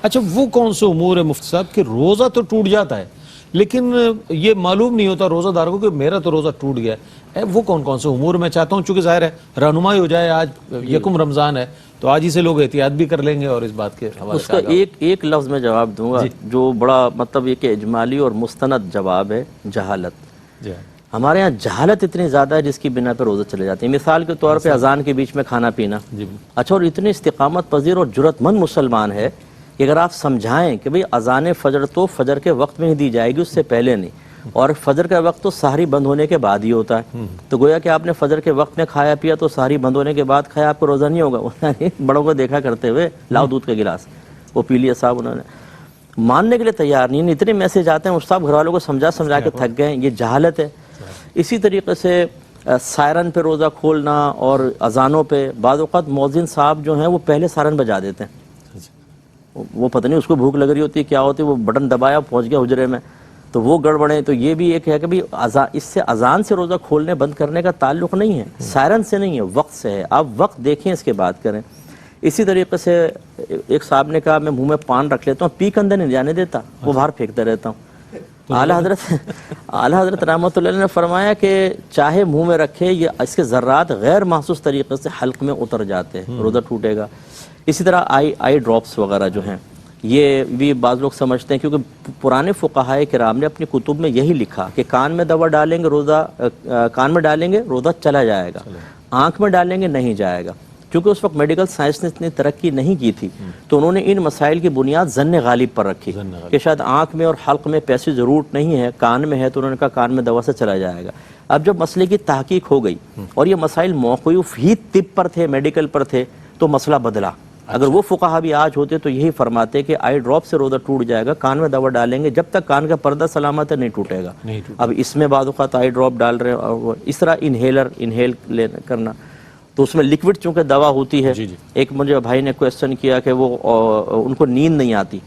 اچھا وہ کون سے امور ہے مفتی صاحب کہ روزہ تو ٹوٹ جاتا ہے لیکن یہ معلوم نہیں ہوتا روزہ دار کو کہ میرا تو روزہ ٹوٹ گیا ہے؟ وہ کون سے امور میں چاہتا ہوں چونکہ ظاہر ہے رہنمائی ہو جائے، آج یکم رمضان ہے تو آج ہی سے لوگ احتیاط بھی کر لیں گے اور اس بات کے حوالے اس کا ایک لفظ میں جواب دوں گا جو بڑا مطلب یہ کہ اجمالی اور مستند جواب ہے، جہالت۔ ہمارے ہاں جہالت اتنی زیادہ ہے جس کی بنا پہ روزے چلے جاتے ہیں۔ مثال کے طور پہ اذان کے بیچ میں کھانا پینا، اچھا، اور اتنے استقامت پذیر اور جرأت مند مسلمان ہے کہ اگر آپ سمجھائیں کہ بھئی اذان فجر تو فجر کے وقت میں ہی دی جائے گی، اس سے پہلے نہیں، اور فجر کا وقت تو سحری بند ہونے کے بعد ہی ہوتا ہے، تو گویا کہ آپ نے فجر کے وقت میں کھایا پیا تو سحری بند ہونے کے بعد کھایا، آپ کو روزہ نہیں ہوگا۔ بڑوں کو دیکھا کرتے ہوئے لاؤ دودھ کا گلاس، وہ پی لیا صاحب، انہوں نے ماننے کے لیے تیار نہیں۔ اتنے میسج آتے ہیں صاحب گھر والوں کو سمجھا کے تھک گئے، یہ جہالت ہے۔ اسی طریقے سے سائرن پہ روزہ کھولنا اور اذانوں پہ، بعض اوقات مؤذن صاحب جو ہیں وہ پہلے سائرن بجا دیتے ہیں، وہ پتہ نہیں اس کو بھوک لگ رہی ہوتی ہے کیا ہوتی ہے، وہ بٹن دبایا پہنچ گیا حجرے میں، تو وہ گڑبڑیں۔ تو یہ بھی ایک ہے کہ اس سے اذان سے روزہ کھولنے بند کرنے کا تعلق نہیں ہے، سائرن سے نہیں ہے، وقت سے ہے۔ آپ وقت دیکھیں اس کے بعد کریں۔ اسی طریقے سے ایک صاحب نے کہا میں منہ میں پان رکھ لیتا ہوں، پی کے اندر نہیں جانے دیتا، وہ باہر پھینکتا رہتا ہوں۔ اعلیٰ حضرت رحمۃ اللہ نے فرمایا کہ چاہے منہ میں رکھے، یہ اس کے ذرات غیر محسوس طریقے سے حلق میں اتر جاتے ہیں، روزہ ٹوٹے گا۔ اسی طرح آئی ڈراپس وغیرہ جو ہیں، یہ بھی بعض لوگ سمجھتے ہیں کیونکہ پرانے فقہائے کرام نے اپنی کتب میں یہی لکھا کہ کان میں دوا ڈالیں گے روزہ چلا جائے گا، آنکھ میں ڈالیں گے نہیں جائے گا۔ کیونکہ اس وقت میڈیکل سائنس نے اتنی ترقی نہیں کی تھی تو انہوں نے ان مسائل کی بنیاد ظن غالب پر رکھی کہ شاید آنکھ میں اور حلق میں پیسے ضرورت نہیں ہے، کان میں ہے، تو انہوں نے کہا کان میں دوا سے چلا جائے گا۔ اب جب مسئلے کی تحقیق ہو گئی اور یہ مسائل موقوف ہی طب پر تھے، میڈیکل پر تھے، تو مسئلہ بدلا۔ اگر وہ فقہا بھی آج ہوتے تو یہی فرماتے کہ آئی ڈراپ سے روزہ ٹوٹ جائے گا، کان میں دوا ڈالیں گے، جب تک کان کا پردہ سلامت ہے نہیں ٹوٹے گا۔ اب اس میں بعض اوقات آئی ڈراپ ڈال رہے ہیں، اور اس طرح انہیل کرنا، تو اس میں لکوڈ چونکہ دوا ہوتی ہے۔ ایک مجھے بھائی نے کویسچن کیا کہ وہ ان کو نیند نہیں آتی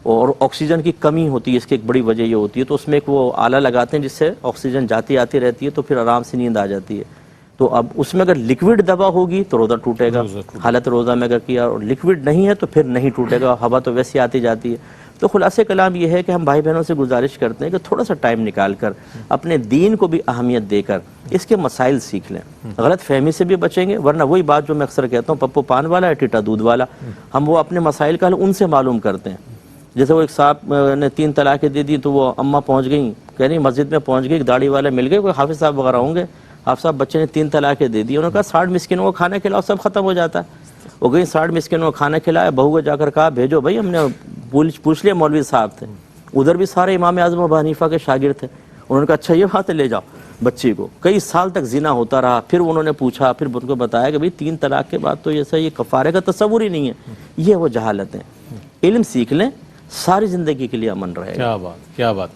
اور آکسیجن کی کمی ہوتی ہے، اس کی ایک بڑی وجہ یہ ہوتی ہے، تو اس میں ایک وہ آلہ لگاتے ہیں جس سے آکسیجن جاتی آتی رہتی ہے تو پھر آرام سے نیند آ جاتی ہے۔ تو اب اس میں اگر لکوڈ دوا ہوگی تو روزہ ٹوٹے گا، حالت روزہ میں اگر کیا، اور لکوڈ نہیں ہے تو پھر نہیں ٹوٹے گا، ہوا تو ویسے آتی جاتی ہے۔ تو خلاصہ کلام یہ ہے کہ ہم بھائی بہنوں سے گزارش کرتے ہیں کہ تھوڑا سا ٹائم نکال کر اپنے دین کو بھی اہمیت دے کر اس کے مسائل سیکھ لیں، غلط فہمی سے بھی بچیں گے، ورنہ وہی بات جو میں اکثر کہتا ہوں، پپو پان والا ہے ٹیٹا دودھ والا، ہم وہ اپنے مسائل کا حل ان سے معلوم کرتے ہیں۔ جیسے وہ ایک صاحب نے 3 طلاقیں دے دی تو وہ اماں پہنچ گئیں، کہہ رہی مسجد میں پہنچ گئی، ایک داڑھی والے مل گئے، کوئی حافظ صاحب وغیرہ ہوں گے، حافظ صاحب بچے نے 3 طلاقیں دے دی، انہوں نے کہا 60 مسکینوں کو کھانا کھلاؤ، سب ختم ہو جاتا ہے۔ وہ گئی 60 مسکینوں کو کھانا کھلایا، بہو کو جا کر کہا بھیجو، بھائی ہم نے پوچھ لیا، مولوی صاحب تھے ادھر بھی سارے امام اعظم ابو حنیفہ کے شاگرد تھے، انہوں نے کہا اچھا یہ بات ہے، لے جاؤ بچی کو۔ کئی سال تک زنا ہوتا رہا، پھر انہوں نے پوچھا، پھر ان کو بتایا کہ بھئی 3 طلاق کے بعد تو یہ کفارے کا تصور ہی نہیں ہے، یہ وہ جہالت ہے۔ علم سیکھ لیں، ساری زندگی کے لیے امن رہے گا۔ کیا بات، کیا بات۔